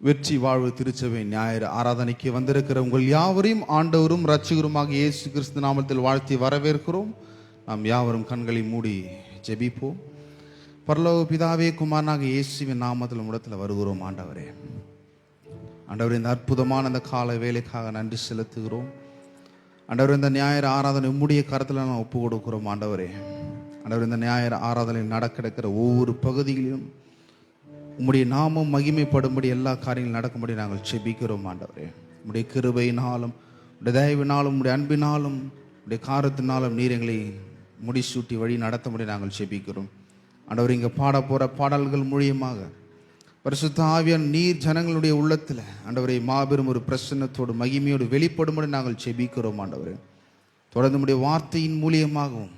வெற்றி வாழ்வு திருச்சபை ஞாயிறு ஆராதனைக்கு வந்திருக்கிற உங்கள் யாவரையும் ஆண்டவரும் இரட்சகருமாக இயேசு கிறிஸ்து நாமத்தில் வாழ்த்தி வரவேற்கிறோம். நாம் யாவரும் கண்களை மூடி ஜெபிப்போம். பரலோக பிதாவே, குமாரனாக இயேசுவின் நாமத்தில் உம்மிடத்தில் வருகிறோம். ஆண்டவரே, இந்த அற்புதமான அந்த கால வேலைக்காக நன்றி செலுத்துகிறோம். ஆண்டவர், இந்த ஞாயிறு ஆராதனை உம்முடைய கரத்தில் நான் ஒப்பு கொடுக்கிறோம். ஆண்டவரே, இந்த ஞாயிறு ஆராதனை நடக்கிற ஒவ்வொரு பகுதிகளிலும் உம்முடைய நாமம் மகிமைப்படும்படி எல்லா காரியங்களும் நடக்கும்படி நாங்கள் செபிக்கிறோம். ஆண்டவரே, உம்முடைய கிருபையினாலும் உடைய தயவினாலும் உடைய அன்பினாலும் உடைய காரத்தினாலும் நீர் எங்களை முடிசூட்டி வழி நடத்தும்படி நாங்கள் செபிக்கிறோம். ஆண்டவர், இங்கே பாட போகிற பாடல்கள் மூலியமாக பரிசுத்த ஆவியான் நீர் ஜனங்களுடைய உள்ளத்தில் ஆண்டவரை மாபெரும் ஒரு பிரசன்னத்தோடு மகிமையோடு வெளிப்படும்படி நாங்கள் செபிக்கிறோம். ஆண்டவரே, தொடர்ந்து உடைய வார்த்தையின் மூலியமாகவும்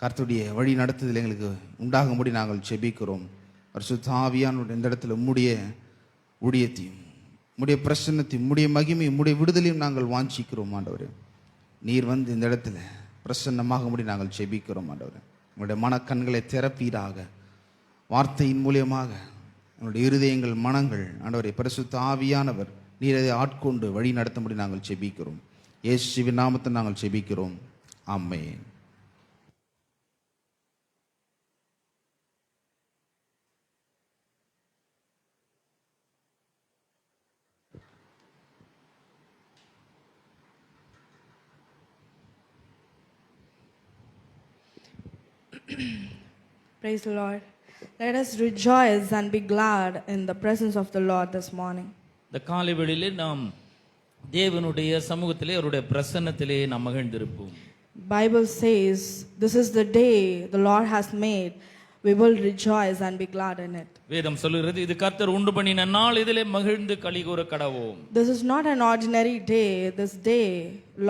கர்த்தருடைய வழி நடத்துதல் எங்களுக்கு உண்டாகும்படி நாங்கள் செபிக்கிறோம். பரிசுத்த ஆவியான் இந்த இடத்துல உம்முடைய ஊழியத்தையும் உம்முடைய பிரசன்னத்தையும் உம்முடைய மகிமையும் உம்முடைய விடுதலையும் நாங்கள் வாஞ்சிக்கிறோம். ஆண்டவரே, நீர் வந்து இந்த இடத்துல பிரசன்னமாகும்படி நாங்கள் செபிக்கிறோம். ஆண்டவரே, உங்களுடைய மனக்கண்களை திறப்பீராக. வார்த்தையின் மூலியமாக என்னுடைய இருதயங்கள் மனங்கள் ஆண்டவரே பரிசுத்த ஆவியானவர் நீர் அதை ஆட்கொண்டு வழி நடத்தும்படி நாங்கள் செபிக்கிறோம். இயேசுவின் நாமத்தில் நாங்கள் செபிக்கிறோம். ஆமென். Praise the Lord. Let us rejoice and be glad in the presence of the Lord this morning. இந்த காலை வேளையிலே நாம் தேவனுடைய சமூகத்திலே அவருடைய பிரசன்னத்திலே நாம் மகிழ்ந்திருப்போம். Bible says, this is the day the Lord has made. We will rejoice and be glad in it. வேதம் சொல்கிறது, இது கர்த்தர் உண்டு பண்ணின நாள், இதிலே மகிழ்ந்து களிகூர கடவோம். This is not an ordinary day. This day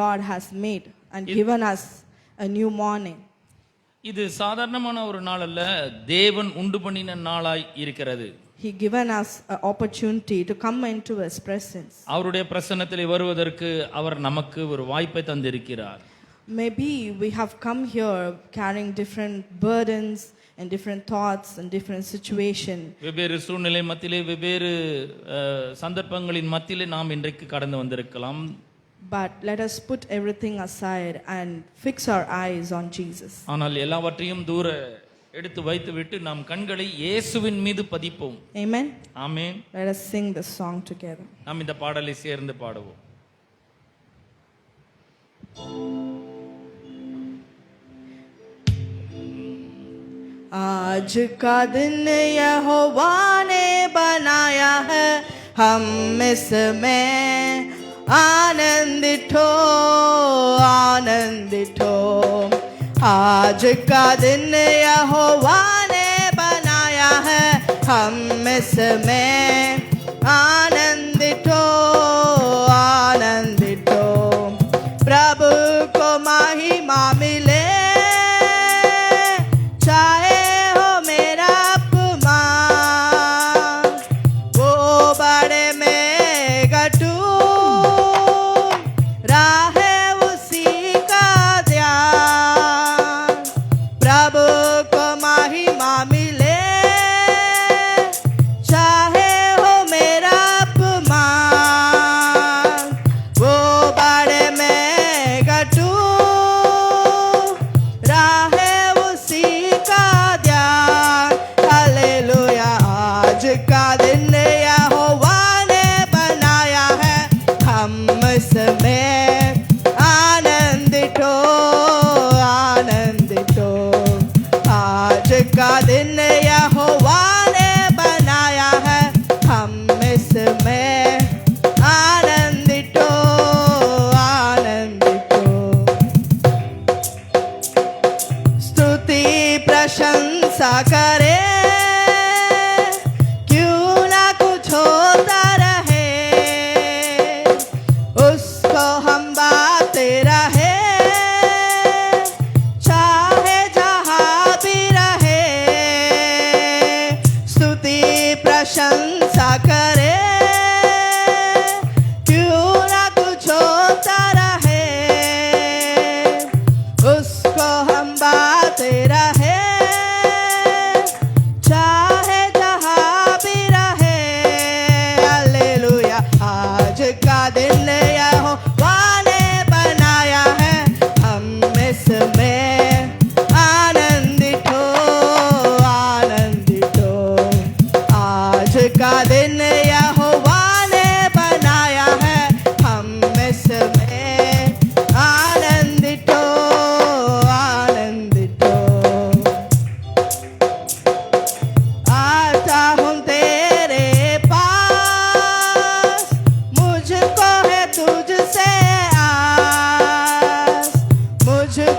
Lord has made and given us a new morning. இது சாதாரணமான ஒரு நாள் அல்ல, தேவன் உண்டு பண்ணின நாளாய் இருக்கிறது. He given us an opportunity to come into his presence. அவருடைய பிரசன்னத்திலே வருவதற்கு அவர் நமக்கு ஒரு வாய்ப்பை தந்திருக்கிறார். Maybe we have come here carrying different burdens and different thoughts and different situations. வெவ்வேறு சூழ்நிலை மத்தியிலே வெவ்வேறு சந்தர்ப்பங்களின் மத்தியிலே நாம் இன்றைக்கு கடந்து வந்திருக்கலாம். But let us put everything aside and fix our eyes on Jesus. ஆனால் எல்லாவற்றையும் தூர எடுத்து வைத்துவிட்டு நாம் கண்களை இயேசுவின் மீது பதிப்போம். Amen. Amen. Let us sing this song together. நாம் இந்த பாடலை சேர்ந்து பாடுவோம். आज का दिन यहोवा ने बनाया है, हम इसमें आनंदित हो, आनंदित हो। आज का दिन यहोवा ने बनाया है, हम इसमें आनंदित हो, आनंदित हो। प्रभु को महिमा मिले, चाहे हो मेरा अपमान, वो बड़े में घटू राहे उसी का ध्यान। प्रभु को महिमा मिले, चाहे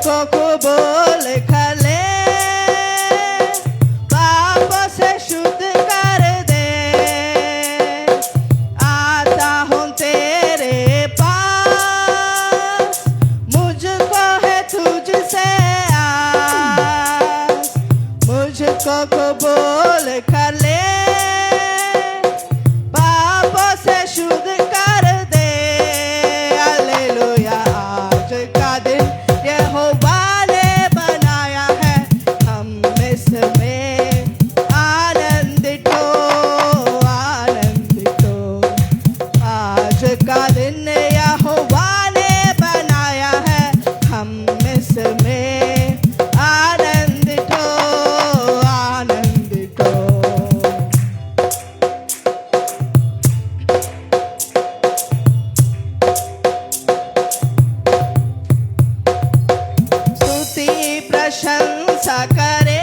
को कबूल कर ले, पापों से शुद्ध कर दे। आता हूँ तेरे पास, मुझको है तुझसे आस। मुझको कबूल कर ले, पापों से शुद्ध कर दे। हालेलुया। आज का दिन यहोवा ने बनाया है, हम इसमें आनंदित हो, आनंदित हो। आज का दिन यहोवा ने बनाया है, हम इसमें आनंदित हो, आनंदित हो। स्तुति प्रशंसा करे,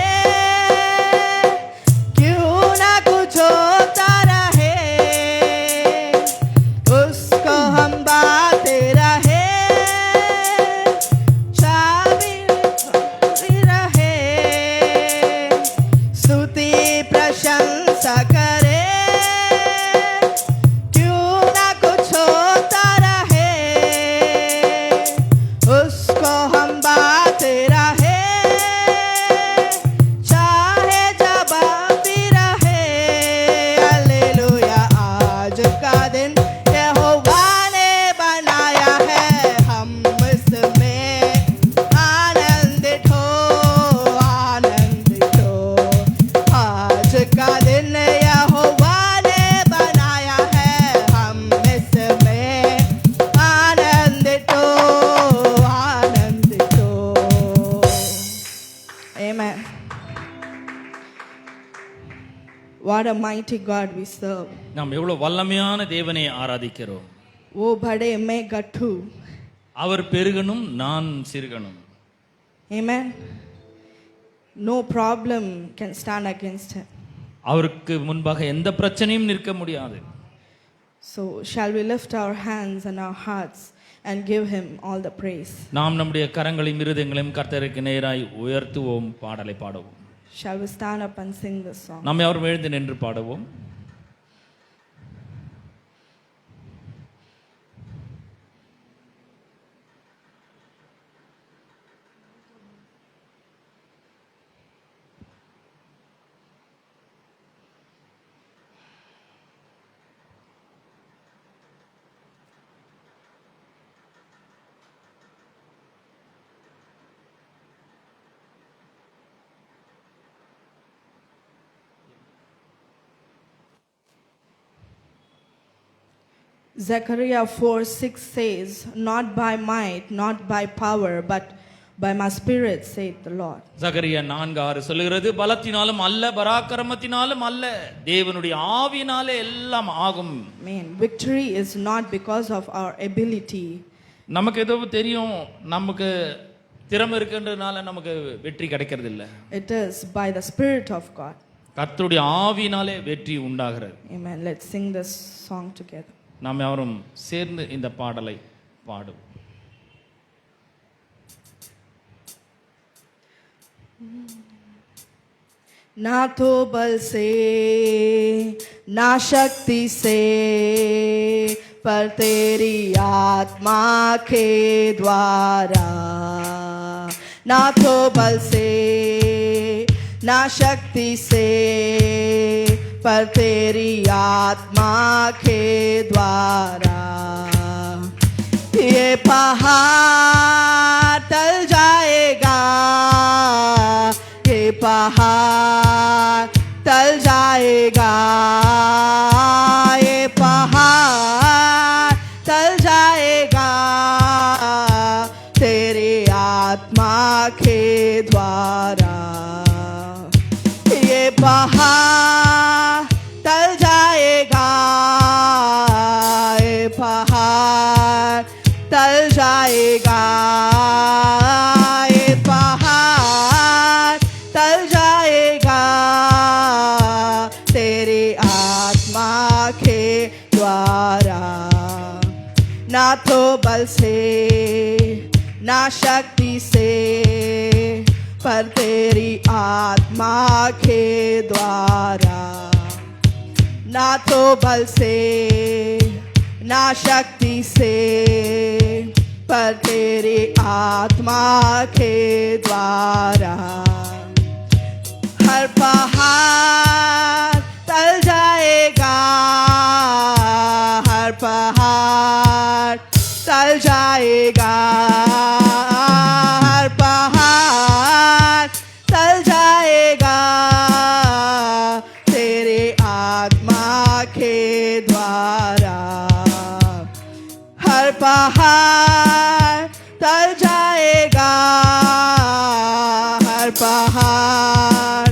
क्यों ना कुछ होता रहे, उसको हम बाते रहे, चाबी रहे। स्तुति प्रशंसा करे, क्यों ना कुछ होता रहे, उसको हम बाते रहे, चाहे जवाब भी रहे। हालेलुया। आज का दिन यहोवा ने बनाया है, हम इसमें आनंदित हो, आनंदित हो। आज का दिन यहोवा ने बनाया है, हम इसमें आनंदित हो, आनंदित हो। Amen. What a mighty God we serve. நாம் எவ்வளவு வல்லமையான தேவனை ஆராதிக்கிறோம். वो बड़े मैं गट्ठू। அவர் பெருகணும், நான் சிறுகணும். Amen. No problem can stand against him. அவருக்கு முன்பாக எந்த பிரச்சனையும் நிற்க முடியாது. So shall we lift our hands and our hearts and give him all the praise? நாம் நம்முடைய கரங்களையும் இருதயங்களையும் கர்த்தருக்கு நேராய் உயர்த்துவோம், பாடலை பாடுவோம். Shall we stand up and sing this song? நாம் யாரும் எழுந்து நின்று பாடுவோம். Zechariah 4:6 says, not by might, not by power, but by my spirit, saith the Lord. சகரியா 4:6 சொல்லுகிறது, பலத்தினாலும் அல்ல, பராக்கிரமத்தினாலும் அல்ல, தேவனுடைய ஆவியினாலே எல்லாம் ஆகும். Amen. Victory is not because of our ability. நமக்கு ஏதோ தெரியும், நமக்கு திறமை இருக்குன்றதுனால நமக்கு வெற்றி கிடைக்கிறது இல்ல. It is by the Spirit of God. கர்த்தருடைய ஆவியினாலே வெற்றி உண்டாகிறது. Amen. Let's sing this song together. நாம் யாவரும் சேர்ந்து இந்த பாடலை பாடுவோம். ना तो बल से ना शक्ति से, पर तेरी आत्मा के द्वारा। ना तो बल से ना शक्ति से, पर तेरी आत्मा के द्वारा। ये पहाड़ टल जाएगा, ये पहाड़ टल जाएगा, ये पहाड़ टल जाएगा, तेरी आत्मा के द्वारा। ये पहाड़ टल जाएगा, ये पहाड़ टल जाएगा, ये पहाड़ टल जाएगा, तेरी आत्मा के द्वारा। ना तो बल से ना शक्ति से पर तेरी आत्मा के द्वारा, ना तो बल से ना शक्ति से पर तेरी आत्मा के द्वारा। हर पहाड़ टल जाएगा, हर पहाड़ टल जाएगा, हर पहाड़ टल जाएगा तेरे आत्मा के द्वारा। हर पहाड़ टल जाएगा, हर पहाड़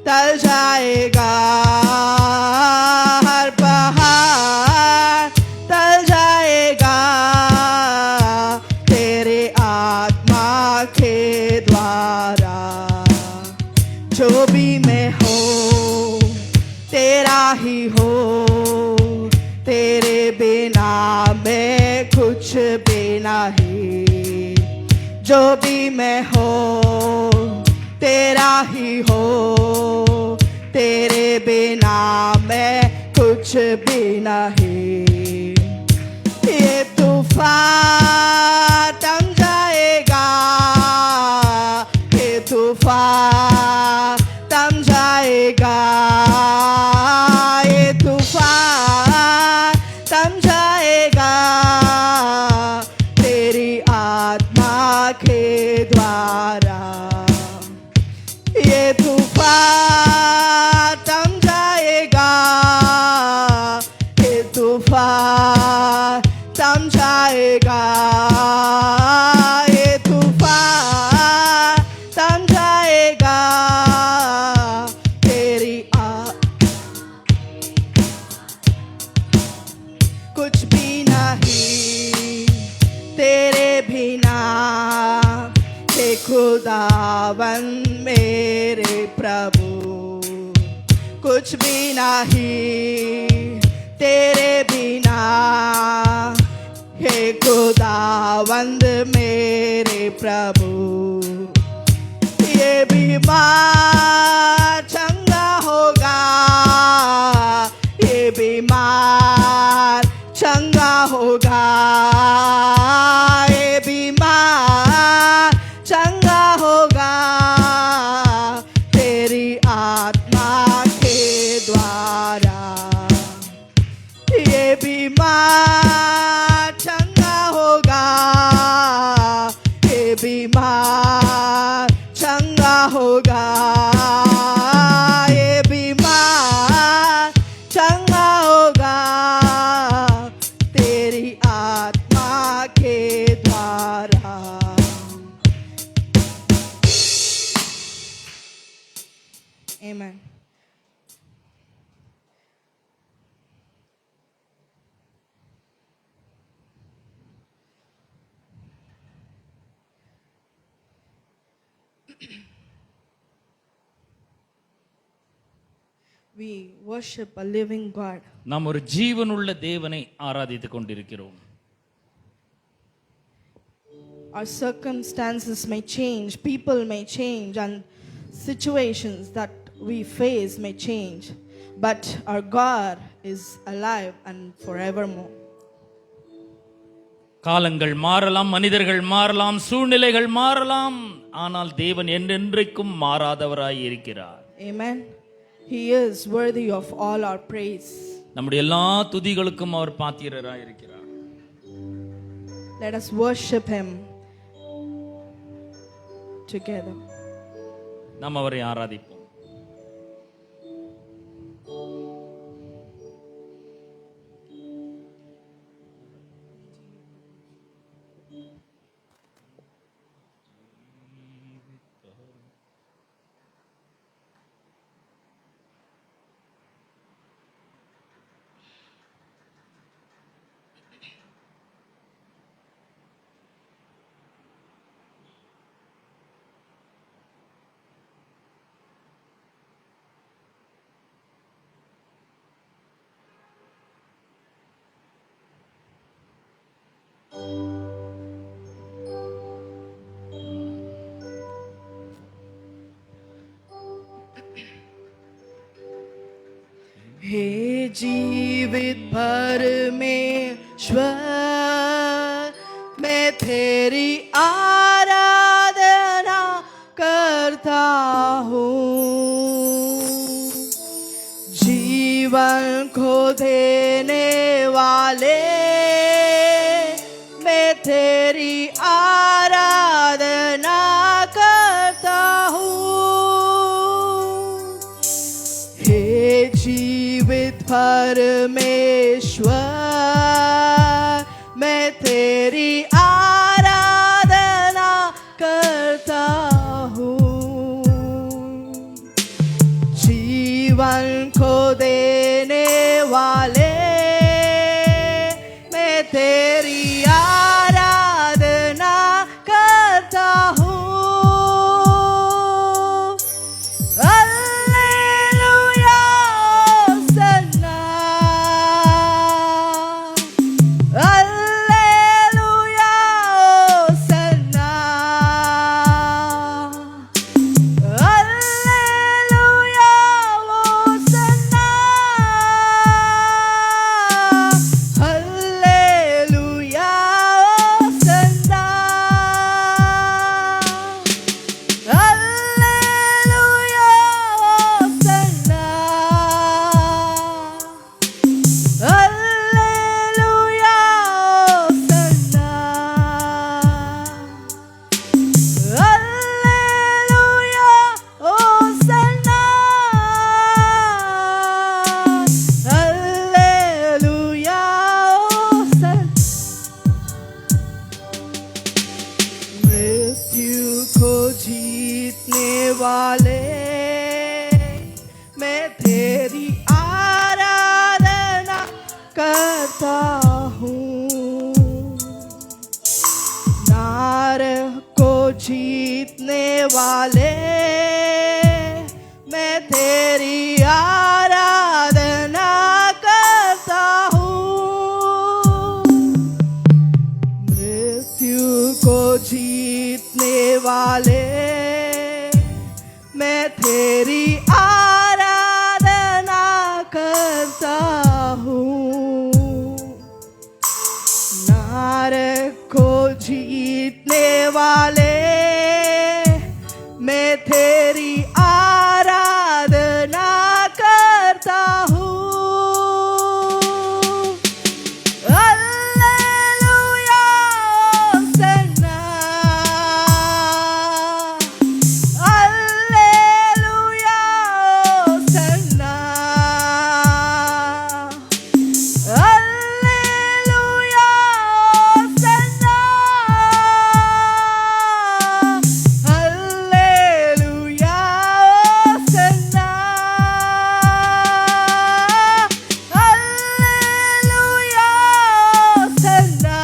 टल जाएगा, हर पहाड़ टल जाएगा तेरे आत्मा के द्वारा। जो भी मैं हो तेरा ही हो, तेरे बिना मैं कुछ भी नहीं। जो भी मैं हो तेरा ही हो, तेरे बिना मैं कुछ भी नहीं। ये तूफान थम जाएगा, ये तूफान थम जाएगा, ये तूफान थम जाएगा तेरी आत्मा के द्वारा। ये तूफान थम जाएगा, ये तूफान थम जाएगा, ये तूफान थम जाएगा तेरी कुछ भी नहीं तेरे बिना, हे खुदावन मेरे प्रभु। कुछ भी नहीं तेरे बिना, हे खुदावंद मेरे प्रभु। ये बीमार चंगा होगा, ये बीमार चंगा होगा, ये बीमार चंगा होगा तेरी आत्मा के द्वारा। ये बीमार चंगा होगा, ये बीमार चंगा होगा, ये बीमार चंगा होगा तेरी आत्मा के द्वारा। Amen. We worship a living God. நாம் ஒரு ஜீவனுள்ள தேவனை ஆராதித்துக் கொண்டிருக்கிறோம். Our circumstances may change, people may change, and situations that we face may change, but our God is alive and forevermore. காலங்கள் மாறலாம், மனிதர்கள் மாறலாம், சூழ்நிலைகள் மாறலாம், ஆனால் தேவன் என்றென்றைக்கும் மாறாதவராய் இருக்கிறார். Amen. He is worthy of all our praise. நம்முடைய எல்லா துதிகளுக்கும் அவர் பாத்திரராய் இருக்கிறார். Let us worship him together. நாம் அவரை ஆராதிப்போம். हे जीवित परमेश्वर, मैं तेरी आराधना करता हूँ। जीवन को देने वाले, मैं तेरी आराधना करता हूँ। हे जीवित परमेश्वर, मैं तेरी आराधना करता हूँ। जीवन को देने वाले, मैं तेरी आराधना करता हूँ। Hallelujah Hosanna, hallelujah Hosanna, hallelujah Hosanna, hallelujah Hosanna, hallelujah Hosanna, hallelujah Hosanna, hallelujah Hosanna, hallelujah Hosanna. मृत्यु को जीतने वाले, मैं तेरी आराधना करता हूँ। नरक को जीतने वाले, मैं तेरी आराधना करता हूँ। मृत्यु को जीतने वाले, मैं तेरी आराधना करता हूँ। नरक को जीतने वाले, मैं तेरी आराधना करता हूँ। Hallelujah Hosanna, hallelujah Hosanna, hallelujah Hosanna, hallelujah Hosanna, hallelujah Hosanna,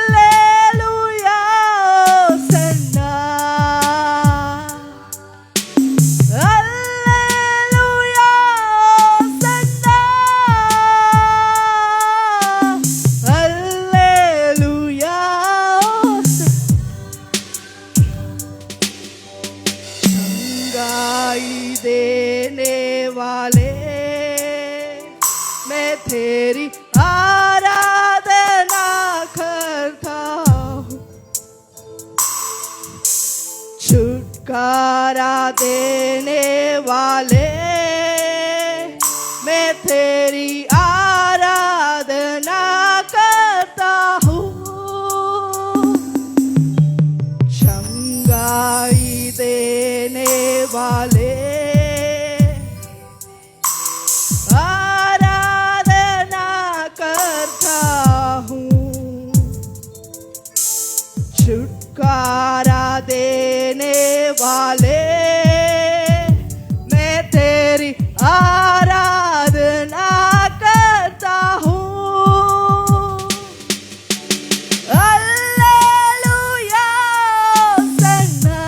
hallelujah Hosanna, hallelujah Hosanna, hallelujah चंगाई देने वाले, मैं तेरी आराधना करता हूँ। छुटकारा देने वाले, मैं तेरी आराधना करता हूँ। चंगाई देने वाले, आराधना करता हूँ। छुटकारा देने वाले, मैं तेरी आराधना करता हूँ। Hallelujah Hosanna,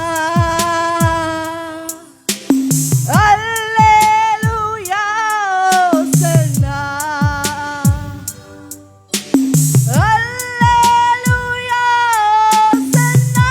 hallelujah Hosanna, hallelujah Hosanna,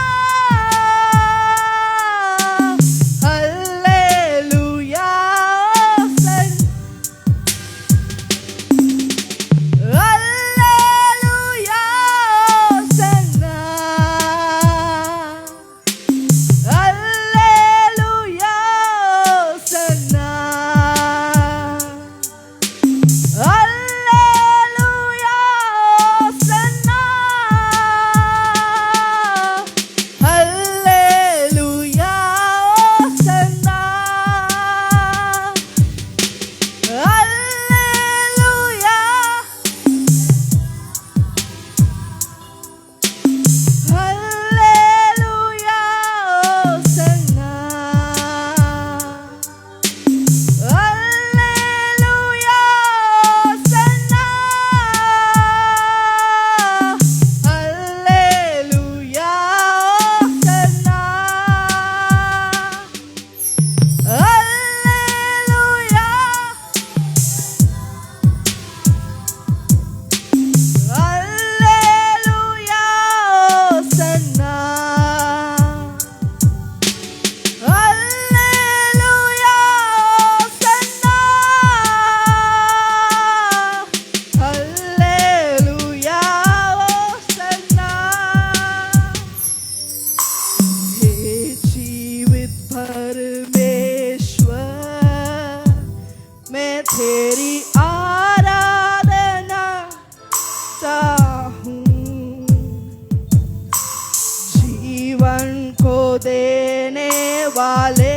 देने वाले,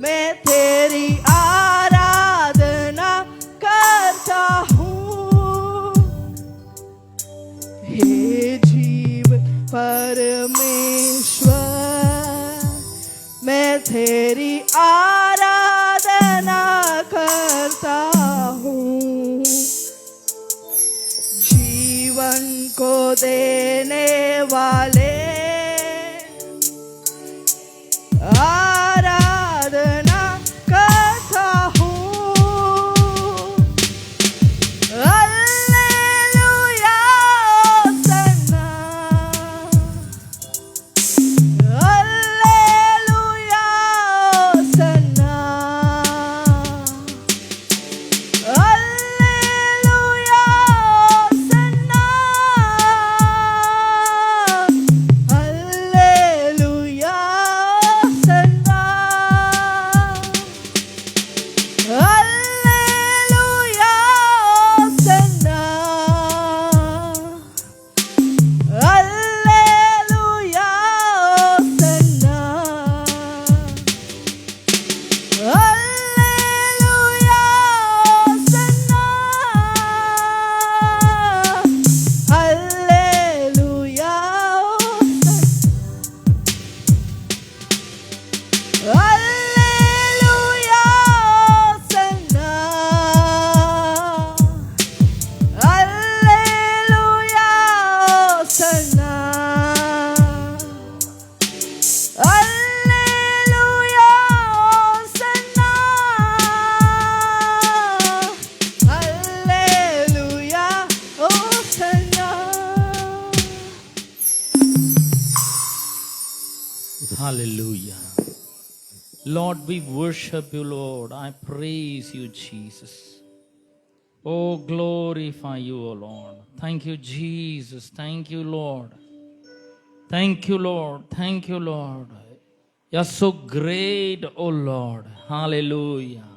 मैं तेरी आराधना करता हूँ। हे जीव परमेश्वर, मैं तेरी आराधना करता हूँ। जीवन को देने वाले, आराधना करता हूँ। Hallelujah Sanna, hallelujah Sanna, hallelujah Sanna, hallelujah Sanna, hallelujah Sanna, hallelujah Sanna, hallelujah Sanna, hallelujah hallelujah Sanna, hallelujah Sanna, hallelujah Sanna, hallelujah Sanna. Hallelujah. Lord, we worship you, Lord. I praise you, Jesus. Oh, glorify you, O Lord. Thank you, Jesus. Thank you, Lord. Thank you, Lord. Thank you, Lord. You're so great, oh Lord. Hallelujah.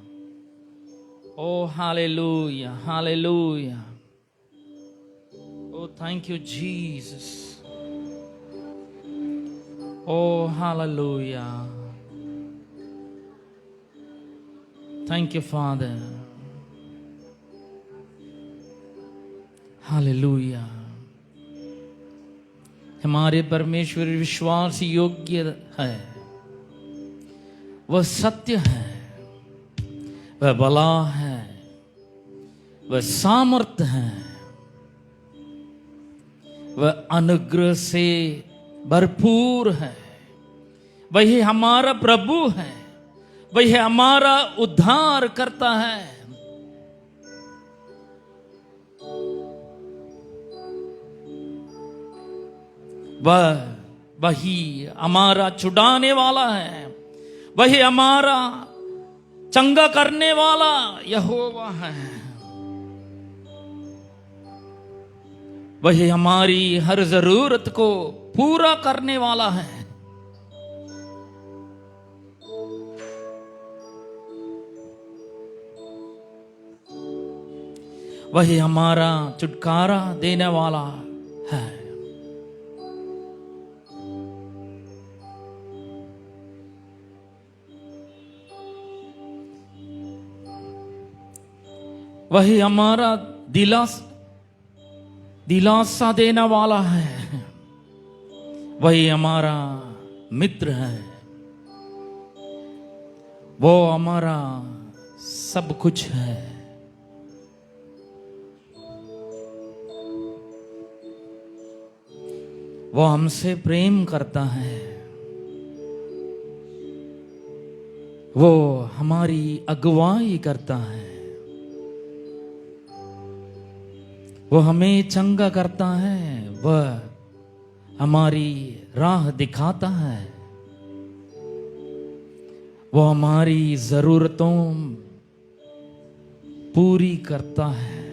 Oh, hallelujah. Hallelujah. Oh, thank you, Jesus. Oh, hallelujah. Thank you, Father. Hallelujah. हमारे परमेश्वर विश्वास योग्य है, वह सत्य है, वह भला है, वह सामर्थ है, वह अनुग्रह से भरपूर है। वही हमारा प्रभु है, वही हमारा उद्धार करता है। वही हमारा छुड़ाने वाला है, वही हमारा चंगा करने वाला यहोवा है। वही हमारी हर जरूरत को पूरा करने वाला है। वही हमारा छुटकारा देने वाला है। वही हमारा दिलासा देने वाला है। वही हमारा मित्र है। वो हमारा सब कुछ है। वो हमसे प्रेम करता है। वो हमारी अगुवाई करता है। वो हमें चंगा करता है। वह हमारी राह दिखाता है। वो हमारी जरूरतों पूरी करता है।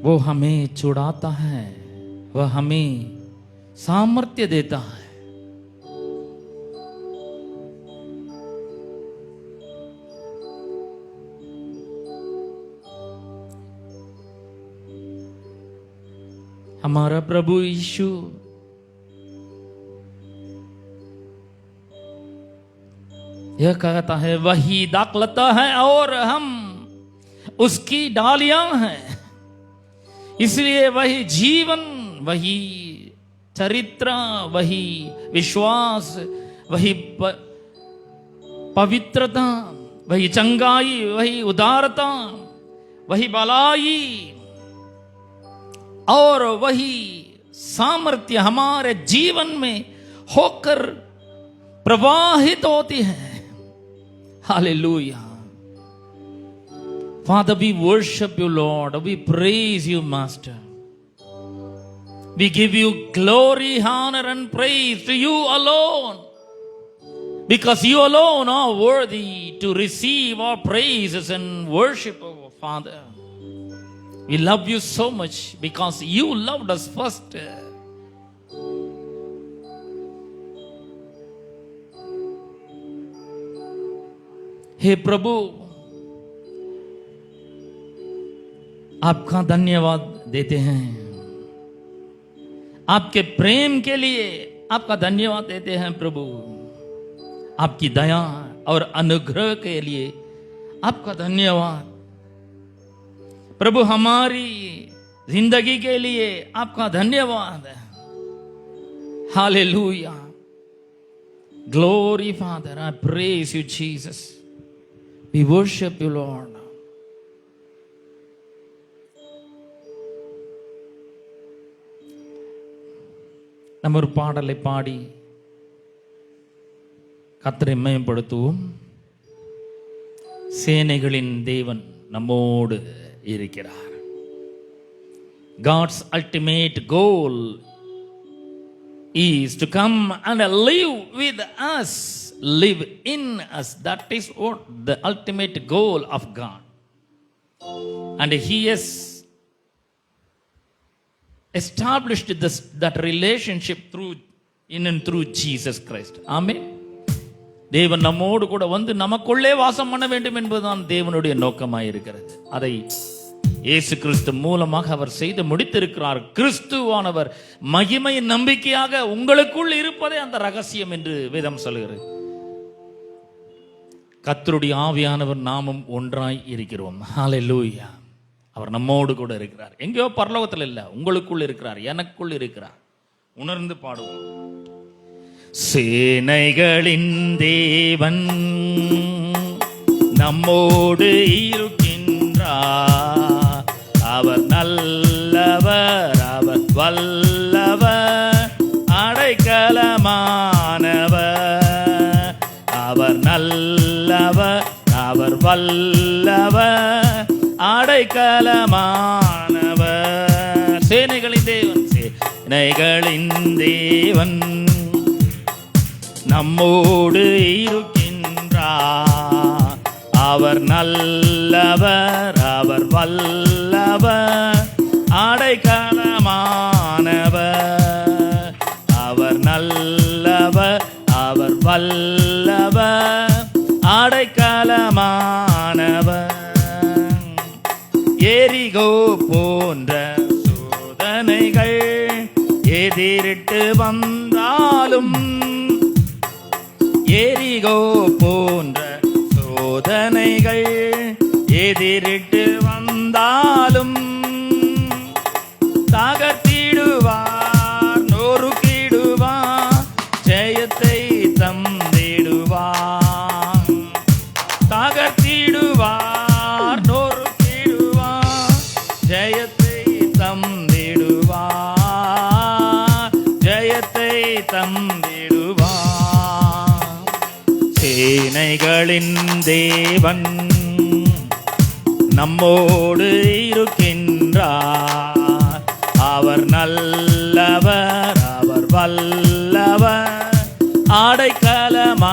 वो हमें छुड़ाता है। वह हमें सामर्थ्य देता है। हमारा प्रभु यीशु यह कहता है, वही दाखलता है और हम उसकी डालियां हैं। इसलिए वही जीवन, वही चरित्र, वही विश्वास, वही पवित्रता, वही चंगाई, वही उदारता, वही भलाई और वही सामर्थ्य हमारे जीवन में होकर प्रवाहित होती है। Hallelujah. Father, we worship you, Lord. We praise you, Master. We give you glory, honor, and praise to you alone. Because you alone are worthy to receive our praises and worship, our Father. We love you so much because you loved us first. हे प्रभु, आपका धन्यवाद देते हैं। आपके प्रेम के लिए आपका धन्यवाद देते हैं प्रभु। आपकी दया और अनुग्रह के लिए आपका धन्यवाद प्रभु। हमारी जिंदगी के लिए आपका धन्यवाद। Hallelujah. Glory, Father. I praise you, Jesus. We worship you, Lord. நம்ம ஒரு பாடலை பாடி கர்த்தரை மேம்படுத்துவோம். சேனைகளின் தேவன் நம்மோடு இருக்கிறார். God's ultimate goal is to come and live with us, live in us. That is what the ultimate goal of God. And He has established that relationship in and through Jesus Christ. Amen. தேவன் நம்மோடு கூட வந்து நமக்குள்ளே வாசம் பண்ண வேண்டும் என்பதுதான் தேவனுடைய நோக்கமாய் இருக்கிறது. அதை இயேசு கிறிஸ்து மூலமாக அவர் செய்து முடித்திருக்கிறார். கிறிஸ்துவானவர் மகிமையின் நம்பிக்கையாக உங்களுக்குள் இருப்பதே அந்த ரகசியம் என்று வேதம் சொல்கிறது. கர்த்தருடைய ஆவியானவர் நாமும் ஒன்றாய் இருக்கிறோம். ஹல்லேலூயா. அவர் நம்மோடு கூட இருக்கிறார். எங்கேயோ பரலோகத்தில் இல்லை, உங்களுக்குள் இருக்கிறார், எனக்குள் இருக்கிறார். உணர்ந்து பாடுவோம். சேனைகளின் தேவன் நம்மோடு இருக்கின்றார். அவர் நல்லவர், அவர் வல்லவர், அடைக்கலமானவர். அவர் நல்லவர், அவர் வல்லவர், அடைக்கலமானவர். சேனைகளின் தேவன், சேனைகளின் தேவன் நம்மோடு இருக்கின்றார். அவர் நல்லவர், அவர் வல்லவர், அடைக்கலமானவர். அவர் நல்லவர், அவர் வல்லவர், அடைக்கலமானவர். எரிகோ போன்ற சோதனைகள் எதிரிட்டு வந்தாலும், எரிகோ போன்ற சோதனைகள் எதிரிட்டு வந்தாலும் தகர்த்திடுவார், நொறுக்கிடுவார், ஜெயத்தை தந்திடுவார். தகர்த்திடுவார், நொறுக்கிடுவார், ஜெயத்தை தந்திடுவார், ஜெயத்தை தந்திடுவார். சேனைகளின் தேவன் நம்மோடு இருக்கின்றார். அவர் நல்லவர், அவர் வல்லவர், அடைக்கலமானவர்.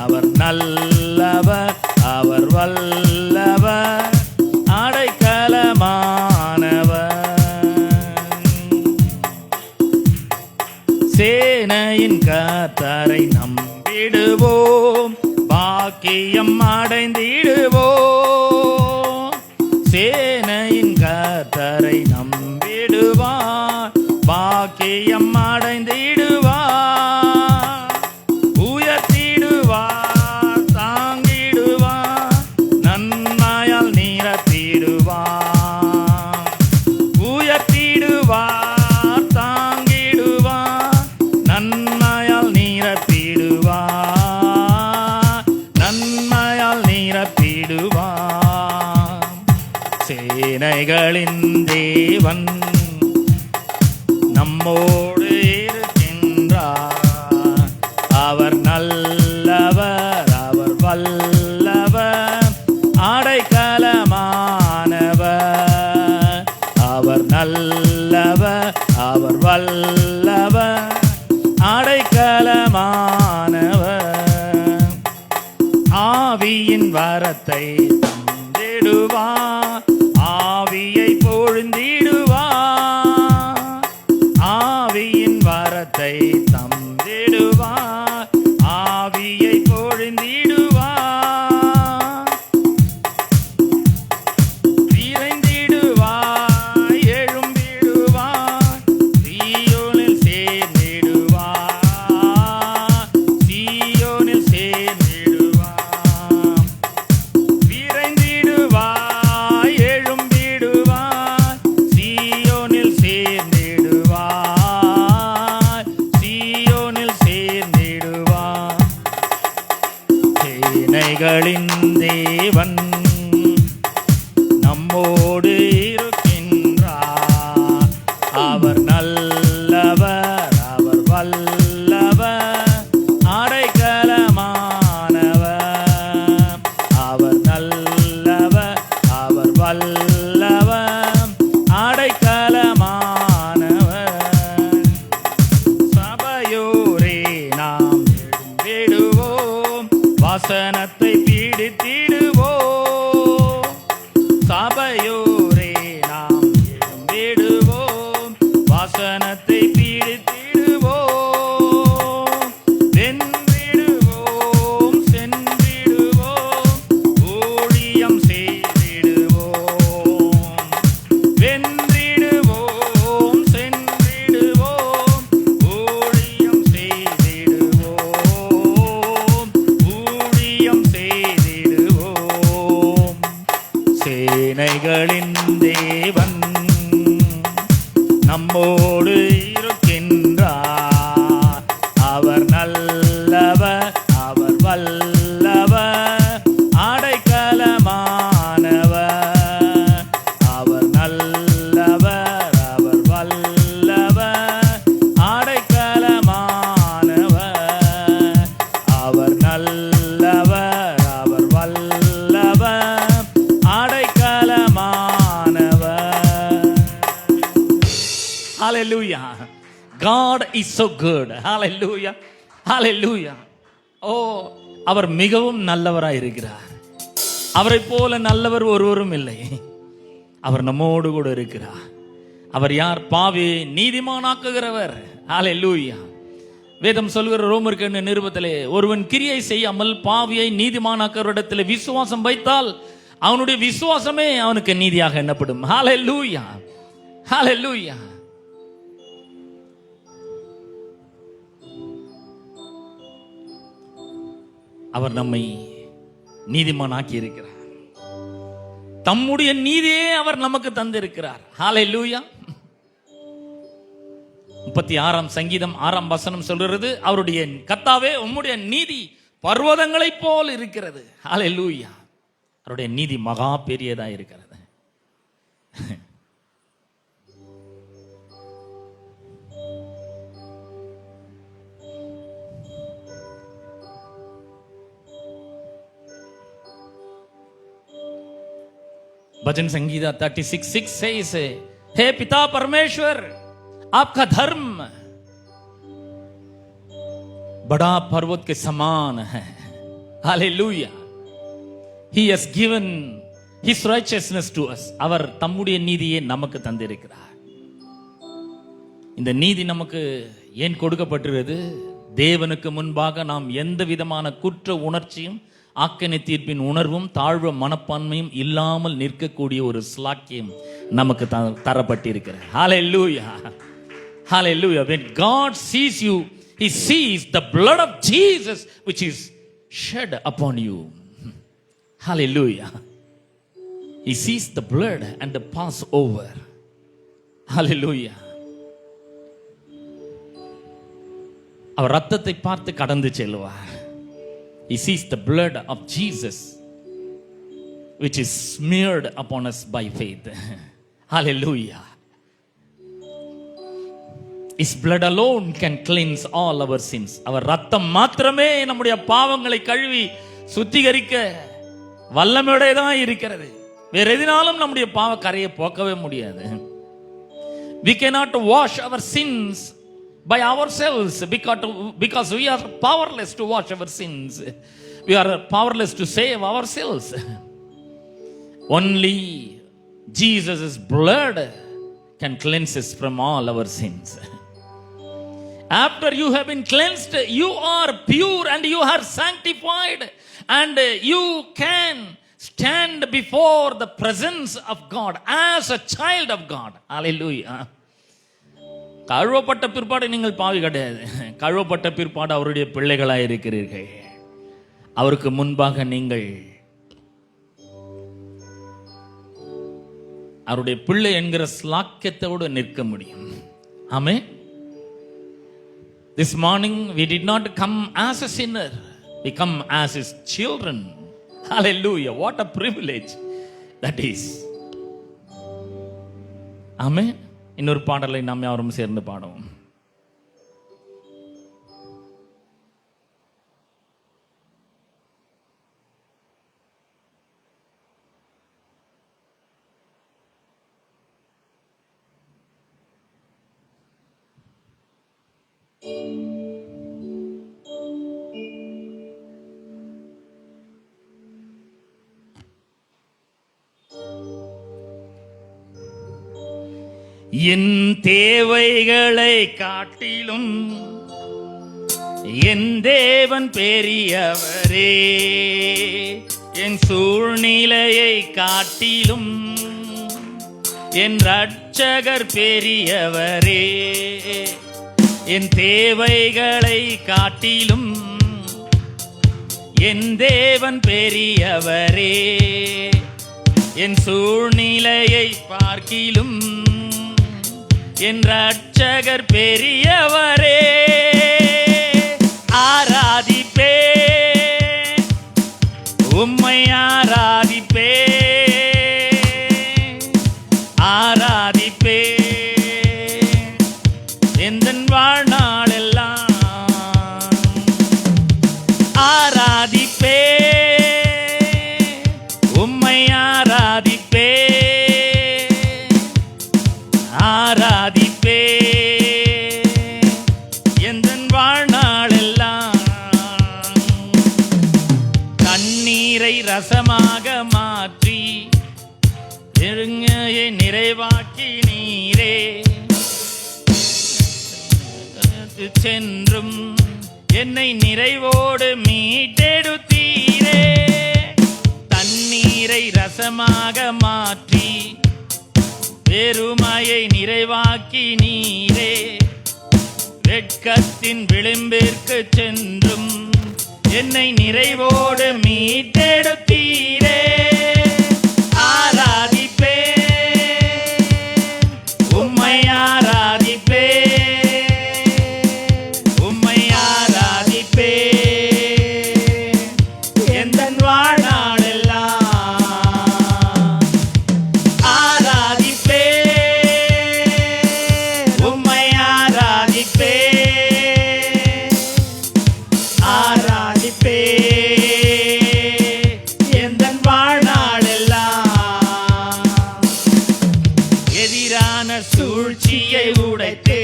அவர் நல்லவர், அவர் வல்லவர், அடைக்கலமானவர். சேனையின் கர்த்தரை நம்பிடுவோம், பாக்கியம் அடைந்திடுவோம். சேனையின் கர்த்தரை சேனைகளின் தேவன் நம்மோடு இருக்கின்றார். அவர் நல்லவர், அவர் வல்லவர், அடைக்கலமானவர். அவர் நல்லவர், அவர் வல்லவர், அடைக்கலமானவர். ஆவியின் வரத்தை தந்திடுவார், ஆவியை பொழிந்திடுவார். ஆவியின் வரத்தை தந்திடுவார், ஆவியை பொழிந்திடுவார். விரைந்திடுவார், எழும்பிடுவார், சீயோனில் சேர்ந்திடுவார், சீயோனில் சேர்ந்திடுவார். விரைந்திடுவார், எழும்பிடுவார், சீயோனில் சேர்ந்திடுவார், சீயோனில் சேர்ந்திடுவார். சேனைகளின் தேவன் நம்மோடு இருக்கின்றார். அவர் நல்லவர், அவர் வல்லவர், அடைக்கலமானவர். அவர் நல்லவர், அவர் வல்லவர், அடைக்கலமானவர். சபையோரே நாம் எழும்பிடுவோம், வசனத்தை பிடித்திடுவோம். சபையோரே நாம் எழும்பிடுவோம், வசனத்தை பிடித்திடுவோம். வென்றிடுவோம், சென்றிடுவோம், ஊழியம் செய்திடுவோம். வென்றிடுவோம், சென்றிடுவோம், ஊழியம் செய்திடுவோம், ஊழியம் செய்திடுவோம். சேனைகளின் தேவன் நம்மோடு இருக்கின்றார். அவர் நல்லவர், அவர் வல்லவர், அடைக்கலமானவர். அவர் நல்லவர், அவர் வல்லவர், அடைக்கலமானவர். அவர் நல்லவர், அவர் வல்லவர், அடைக்கலமானவர். Hallelujah. God is so good. Hallelujah. Hallelujah. Oh, அவர் மிகவும் நல்லவராய் இருக்கிறார். அவரை போல நல்லவர் ஒருவரும் இல்லை. அவர் நம்மோடு கூட இருக்கிறார். அவர் யார்? பாவி நீதிமானாக்குகிறவர். Hallelujah. வேதம் சொல்கிற ரோமருக்கு நிருபத்திலே, ஒருவன் கிரியை செய்யாமல் பாவியை நீதிமானாக்குவரிடத்தில் விசுவாசம் வைத்தால் அவனுடைய விசுவாசமே அவனுக்கு நீதியாக எண்ணப்படும். Hallelujah. Hallelujah. அவர் நம்மை நீதிமானாக்கி இருக்கிறார். தம்முடைய நீதியே அவர் நமக்கு தந்திருக்கிறார். ஹalleluya. 36ஆம் சங்கீதம் 6ஆம் வசனம் சொல்கிறது, அவருடைய கர்த்தாவே உம்முடைய நீதி பர்வதங்களைப் போல் இருக்கிறது. ஹalleluya. அவருடைய நீதி மகா பெரியதா இருக்கிறது. भजन संगीता 36:6 says, हे पिता परमेश्वर, आपका धर्म बड़ा पर्वत के समान है. Hallelujah. He has given his righteousness to us. அவர் தம்முடைய நீதியை நமக்கு தந்திருக்கிறார். இந்த நீதி நமக்கு ஏன் கொடுக்கப்பட்டிருக்கிறது? தேவனுக்கு முன்பாக நாம் எந்த விதமான குற்ற உணர்ச்சியும் ஆக்கனை தீர்ப்பின் உணர்வும் தாழ்வு மனப்பான்மையும் இல்லாமல் நிற்கக்கூடிய ஒரு ஸ்லாக்கியம் நமக்கு தரப்பட்டிருக்கிறது. Hallelujah. Hallelujah. When God sees you, he sees the blood of Jesus which is shed upon you. Hallelujah. He sees the blood and the Passover. Hallelujah. அவர் ரத்தத்தை பார்த்து கடந்து செல்வார். He sees the blood of Jesus which is smeared upon us by faith. Hallelujah. His blood alone can cleanse all our sins. அவர் ரத்தம் மாத்திரமே நம்முடைய பாவங்களை கழுவி சுத்திகரிக்க வல்லமையுடையதான் இருக்கிறது. வேற எதினாலும் நம்முடைய பாவ கரையை போக்கவே முடியாது. We cannot wash our sins by ourselves because we are powerless to wash our sins. We are powerless to save ourselves. Only Jesus' blood can cleanse us from all our sins. After you have been cleansed, you are pure and you are sanctified, and you can stand before the presence of God as a child of God. Hallelujah. கழுவப்பட்ட பிற்பாடு நீங்கள் பாவி கிடையாது. கழுவப்பட்ட பிற்பாடு அவருடைய பிள்ளைகளாய் இருக்கிறீர்கள். அவருக்கு முன்பாக நீங்கள் அவருடைய பிள்ளை என்கிற ஸ்லாக்கியத்தோடு நிற்க முடியும். ஆமென். This morning we did not come as a sinner, we come as his children. Hallelujah. What a privilege that is. ஆமென். இன்னொரு பாடலை நாம் யாரும் சேர்ந்து பாடுவோம். என் தேவைகளை காட்டிலும் என் தேவன் பெரியவரே, என் சூழ்நிலையை காட்டிலும் என் இரட்சகர் பெரியவரே, என் தேவைகளை காட்டிலும் என் தேவன் பெரியவரே, என் சூழ்நிலையை பார்க்கிலும் என் இரட்சகர் பெரியவரே. ஆராதிப்பே, உம்மை ஆராதிப்பே, ஆராதிப்பே எந்தன் வாழ்நாளெல்லாம். ஆராதிப்பே, உம்மை ஆராதிப்பே, ஆராதிப்பே எந்தன் வாழ்நாளெல்லாம். தண்ணீரை ரசமாக மாற்றி நெருங்கையை நிறைவாக்கி நீரே, சென்றும் என்னை நிறைவோடு மீட்டெடுத்தீரே. தண்ணீரை ரசமாக மாற்றி பெருமையை நிறைவாக்கி நீரே, வெட்கத்தின் விளிம்பிற்கு சென்றும் என்னை நிறைவோடு மீட்டெடுத்தீரே. ஆராதிப்பே, உம்மை ஆராதிப்பே, உம்மை ஆராதிப்பே எந்தன் வாழ்நாளெல்லாம். ஆராதிப்பே, உம்மை ஆராதிப்பே, ஆராதிப்பே எந்தன் வாழ்நாளெல்லாம். எதிரான சூழ்ச்சியை உடைத்தே,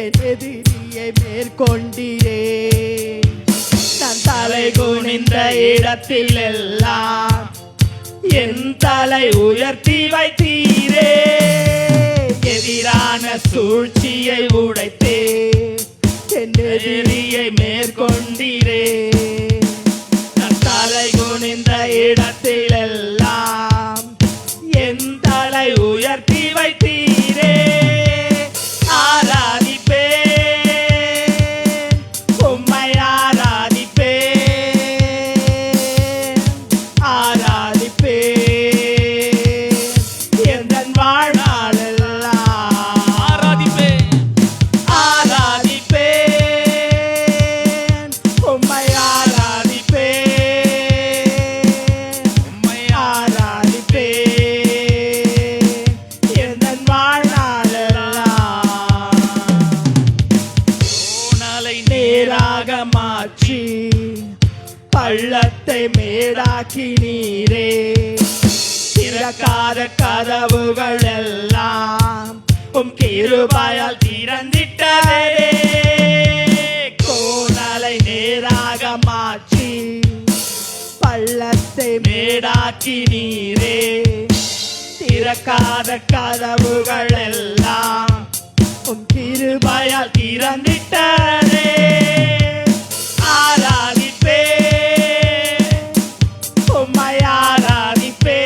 என் எதிரியை மேற்கொண்டீரே. நான் தலை குனிந்த இடத்தில் எல்லாம் என் தலை உயர்த்தி வைத்தீரே. எதிரான சூழ்ச்சியை உடைத்தே, என் எதிரியை மேற்கொண்டீரே. நான் தலை குனிந்த இடத்தில் எல்லாம் என் தலை உயர்த்தி வைத்தீரே. ஆராதிப்பே, உம்மை ஆராதிப்பே, ஆராதிப்பே எந்தன் வாழ்நாளெல்லாம். ஆராதிப்பே, ஆராதிப்பே, உம்மை ஆராதிப்பே, மேடாக்கினீரே. திறக்காத கதவுகள் எல்லாம் உம் கிருபையால் திறந்திட்டதே. கோணலை நேராக மாற்றி பள்ளத்தை மேடாக்கினீரே. திறக்காத கதவுகள் எல்லாம் உம் கிருபையால் திறந்திட்டதே. ஆராதிப்பே உம்மை ஆராதிப்பே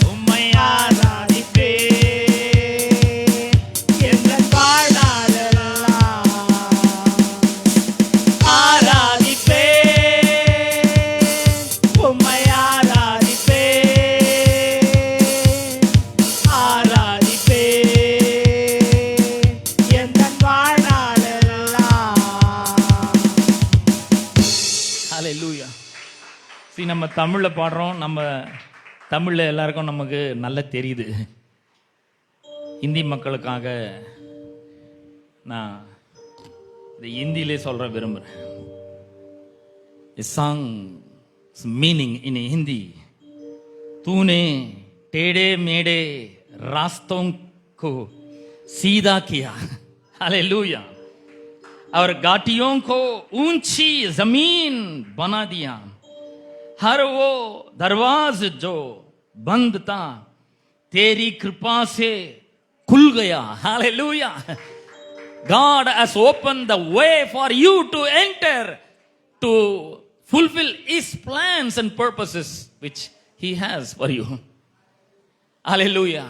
உம்மை ஆராதிப்பே எங்கள் வாழ்நாளெல்லாம். ஆராதிப்பே உம்மை ஆராதிப்பே ஆராதிப்பே எங்கள் வாழ்நாளெல்லாம். ஹalleluya. See, நம்ம தமிழ்ல பாடுறோம், நம்ம தமிழ்ல எல்லாருக்கும் நமக்கு நல்லா தெரியுது. இந்தி மக்களுக்காக நான் இந்த ஹிந்தியிலே சொல்ற விரும்புகிறேன். A song's meaning in Hindi. तूने टेढ़े मेढ़े रास्तों को सीधा किया. हालेलुया. और घाटियों को ऊंची जमीन बना दिया. हर वो दरवाज जो बंद था तेरी कृपा से खुल गया. Hallelujah. God has opened the way for you to enter, to fulfill His plans and purposes which He has for you. Hallelujah.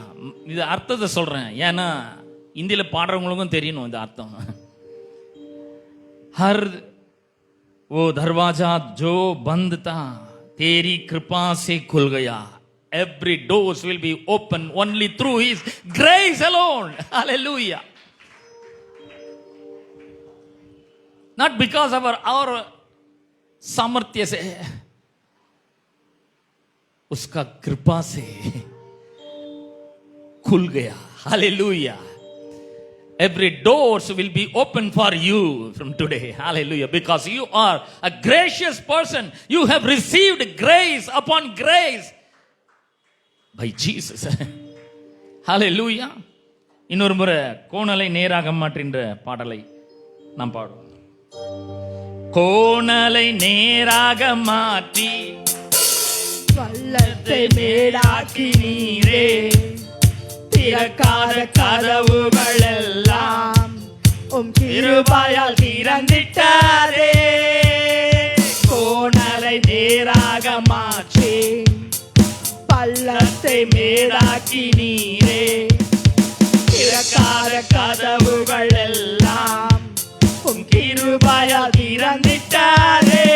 இது அர்த்தத்தை சொல்றேன், ஏன்னா இந்தியில பாடுறவங்களுக்கும் தெரியணும் இந்த அர்த்தம். हर वो दरवाजा जो बंद था तेरी कृपा से खुल गया. Every doors will be open only through His grace alone. Hallelujah. Not because of our सामर्थ्य से, उसका कृपा से खुल गया. Hallelujah. Every doors will be open for you from today. Hallelujah. Because you are a gracious person. You have received grace upon grace by Jesus. Hallelujah. இன்னொரு முறை கோணலை நேராக மாற்றின்ற பாடலை நாம் பாடுவோம். கோணலை நேராக மாற்றி பள்ளத்தை மேடாக்கினீரே. திறக்காத கதவுகள் எல்லாம் உம் கிருபையால் திறந்திட்டதே. கோணலை நேராக மாற்றி பள்ளத்தை மேடாக்கினீரே. திறக்காத கதவுகள் எல்லாம் உம் கிருபையால் திறந்திட்டதே.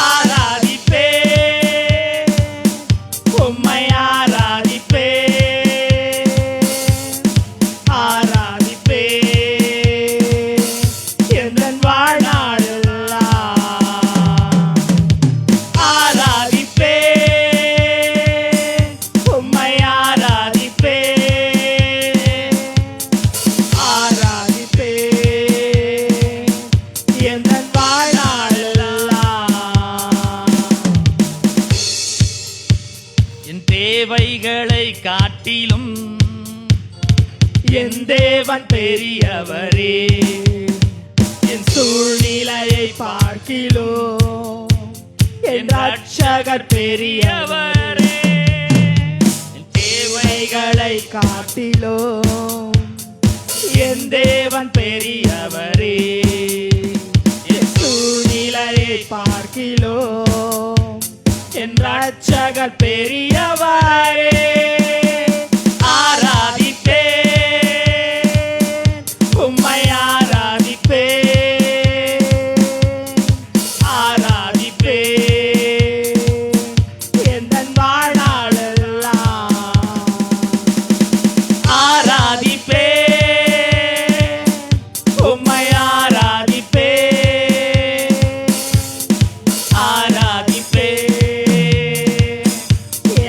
ஆராதிப்பே உம்மை ஆராதிப்பே ஆராதிப்பே எங்கள் வாழ்நாளெல்லாம். ஆராதிப்பே உம்மை ஆராதிப்பே ஆராதிப்பே எங்கள் வாழ்நாளெல்லாம். என் தேவைகளை காட்டிலும் என் தேவன் பெரியவரே. என் சூழ்நிலையை பார்க்கிலோ என் ரட்சகர் பெரியவரே. என் தேவைகளை காட்டிலோ என் தேவன் பெரியவரே. என் சூழ்நிலையை பார்க்கிலோ என் ரட்சகர் பெரியவரே. ஆராதிப்பே உம்மை ஆராதிப்பே ஆராதிப்பே எந்தன் வாழ்நாளெல்லாம். ஆராதிப்பே உம்மை ஆராதிப்பே ஆராதிப்பே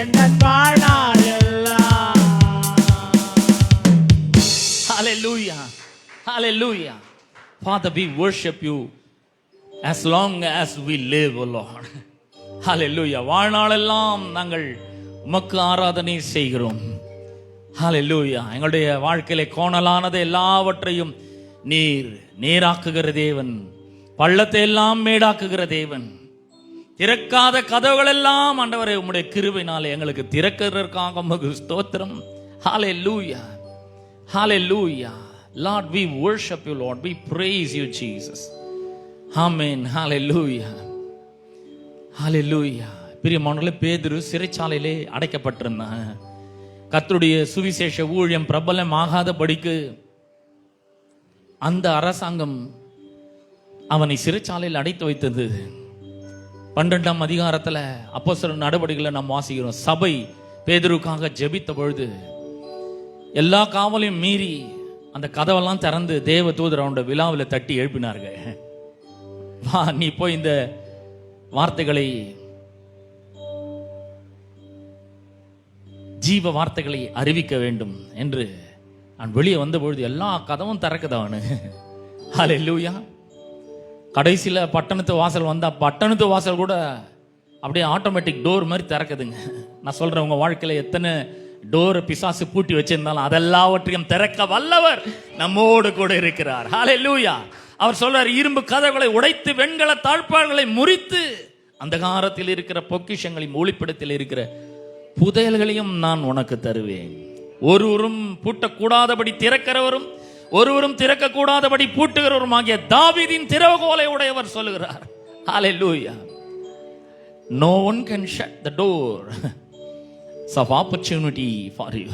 எந்தன் வாழ்நாளெல்லாம். Hallelujah. Hallelujah. Father, we worship you as long as we live, O Lord. Hallelujah. வாழ்நாளெல்லாம் நாங்கள் உமக்கு ஆராதனை செய்கிறோம். Hallelujah. எங்களுடைய வாழ்க்கையிலே கோணலானது எல்லாவற்றையும் நீர் நேராக்குகிற தேவன், பள்ளத்தை எல்லாம் மேடாக்குகிற தேவன், திறக்காத கதவுகள் எல்லாம் ஆண்டவரே உம்முடைய கிருபையினாலே எங்களுக்கு திறக்கிறதற்காக உமக்கு ஸ்தோத்திரம். Hallelujah. Hallelujah. Lord, we worship you, Lord. We praise you, Jesus. Amen. Hallelujah. Hallelujah. பிரியமானவர்களே, பேதுரு சிறைச்சாலையிலே அடைக்கப்பட்டிருந்தான். கர்த்தருடைய சுவிசேஷ ஊழியம் பிரபலமாகாதபடிக்கு அந்த அரசாங்கம் அவனை சிறைச்சாலையில் அடைத்து வைத்தது. 12ஆம் அதிகாரத்துல அப்போஸ்தலர் நடவடிக்கைகளை நாம் வாசிக்கிறோம். சபை பேதுருக்காக ஜெபித்த பொழுது எல்லா காவலையும் மீறி அந்த கதவெல்லாம் திறந்து தேவ தூதர் அவனுடைய விழாவில் தட்டி எழுப்பினார்கள். வா, நீ போய் இந்த வார்த்தைகளை, ஜீவ வார்த்தைகளை அறிவிக்க வேண்டும் என்று நான் வெளியே வந்த பொழுது எல்லா கதவும் திறக்குதவனு. ஹல்லேலூயா. கடைசியில் பட்டணத்து வாசல் வந்தா பட்டணத்து வாசல் கூட அப்படியே ஆட்டோமேட்டிக் டோர் மாதிரி திறக்குதுங்க. நான் சொல்றேன், உங்க வாழ்க்கையில எத்தனை டோர் பிசாசு பூட்டி வச்சிருந்தாலும் அதெல்லாவற்றையும் திறக்க வல்லவர் நம்மோடு கூட இருக்கிறார். ஹல்லேலூயா. அவர் சொல்றார், இரும்பு கதவுகளை உடைத்து வெண்கல தாழ்பாள்களை முறித்து அந்தகாரத்தில் இருக்கிற பொக்கிஷங்களையும் ஒளிப்பிடத்தில் இருக்கிற புதையல்களையும் நான் உனக்கு தருவேன். ஒருவரும் பூட்டக்கூடாதபடி திறக்கிறவரும் ஒருவரும் திறக்கக்கூடாதபடி பூட்டுகிறவரும் ஆகிய தாவீதின் திறவுகோலை உடையவர் சொல்லுகிறார். ஹல்லேலூயா. No one can shut the doors of opportunity for you.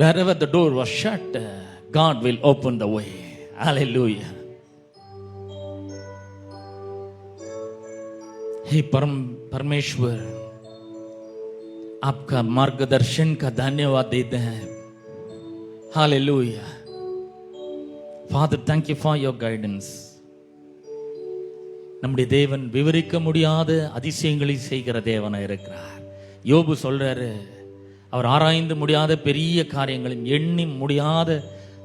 Wherever the door was shut, God will open the way. Hallelujah. हे परमेश्वर, आपका मार्गदर्शन का धन्यवाद देते हैं. Hallelujah. Father, thank you for your guidance. நம்முடைய தேவன் விவரிக்க முடியாத அதிசயங்களை செய்கிற தேவனா இருக்கிறார். யோபு சொல்றாரு, அவர் ஆராய்ந்து முடியாத பெரிய காரியங்களையும் எண்ணி முடியாத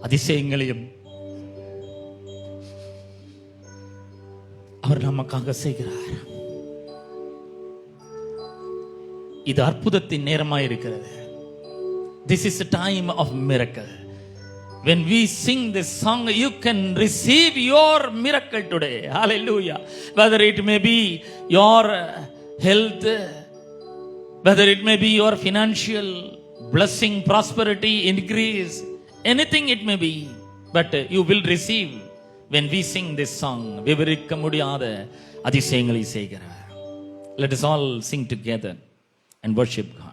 அதிசயங்களையும் அவர் நமக்காக செய்கிறார். இது அற்புதத்தின் நேரமாய் இருக்கிறது. This is a time of miracle. When we sing this song, you can receive your miracle today. Hallelujah. Whether it may be your health, whether it may be your financial blessing, prosperity, increase, anything it may be, but you will receive when we sing this song. விவரிக்க முடியாத அதிசயங்களை செய்கிறார். Let us all sing together and worship God.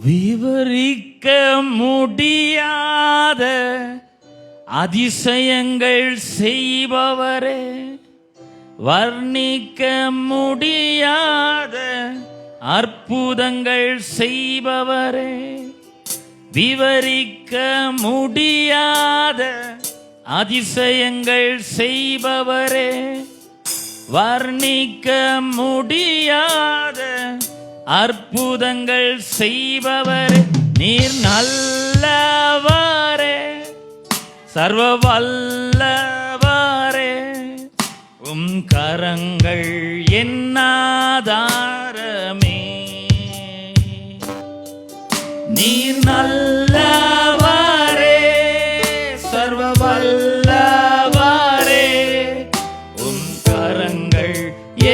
விவரிக்க முடியாத அதிசயங்கள் செய்பவரே, வர்ணிக்க முடியாத அற்புதங்கள் செய்பவரே, விவரிக்க முடியாத அதிசயங்கள் செய்பவரே, வர்ணிக்க முடியாத அற்புதங்கள் செய்பவரே, நீர் நல்லவரே, சர்வ வல்லவரே, உம் கரங்கள் என்னாதாரமே. நீர் நல்லவரே, சர்வ வல்லவரே, உம் கரங்கள்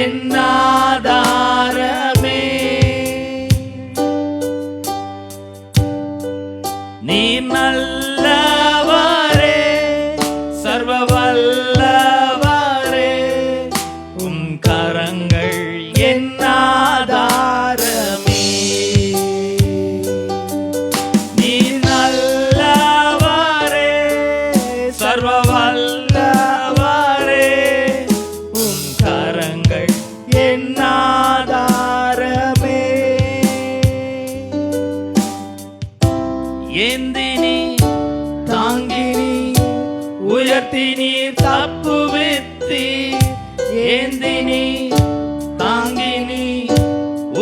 என்னாதாரமே. நீர் நல்லவரே, சர்வ வல்லவரே, உம் கரங்கள் என்னாதாரமே. உயர்த்தி நீர் தப்புவித்தீர், ஏந்தி நீர் தாங்கி நீர்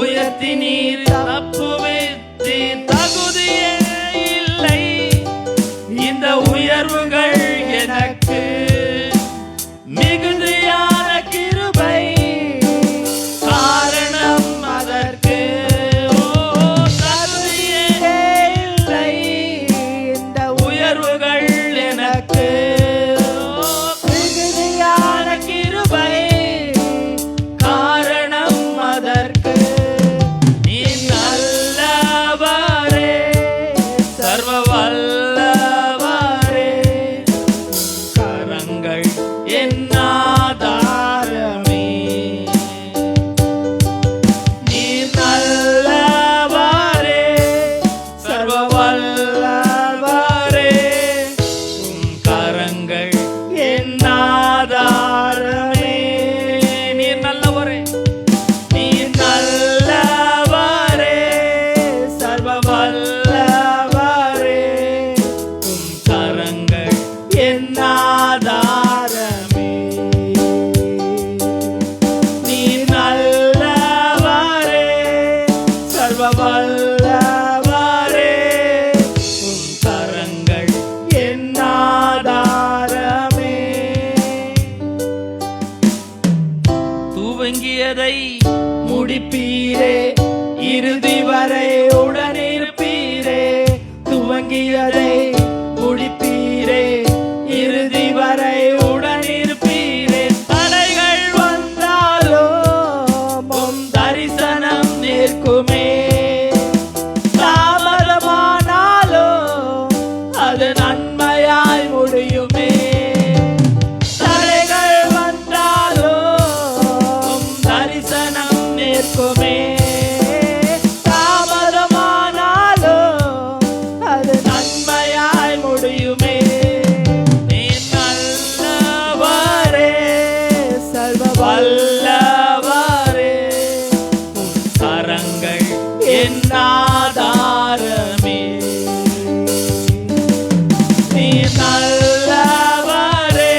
உயர்த்தி நீர் தப்புவித்தீர். தகுதியே இல்லை இந்த உயர்வுகள் எனக்கு, மிகுதியான கிருபை காரணம் அதற்கு. தகுதியே இல்லை இந்த உயர்வுகள் எனக்கு, மிகுதியான கிருபை காரணம் அதற்கு. நீ நல்லவரே, சர்வ வல்லவரே, கரங்கள் என் ஆதாரமே. நீ நல்லவரே, சர்வ வல்லவரே, உம் கரங்கள் என் ஆதாரமே. நீர் நல்லவரே, நீர் நல்லவரே, சர்வ வல்லவரே, உம் கரங்கள் என் ஆதாரமே. நீர் நல்லவரே, சர்வ வல்லவரே, உம் கரங்கள் என் ஆதாரமே. துவங்கியதை முடிப்பீரே, இறுதி வரை உடனிருப்பீரே. துவங்கியதை முடிப்பீரே, இறுதி வரை உடனிருப்பீரே. தடைகள் வந்தாலும் உம் தரிசனம் நிற்குமே, தாமதமானாலும் அது நன்மையாய் முடியுமே. தடைகள் வந்தாலும் உம் தரிசனம் நிற்குமே, தாமதமானாலும் அது நன்மையாய் முடியுமே. நீ நல்லவரே, சர்வ வல்லவரே, உம் கரங்கள் என் ஆதாரமே. நீ நல்லவரே,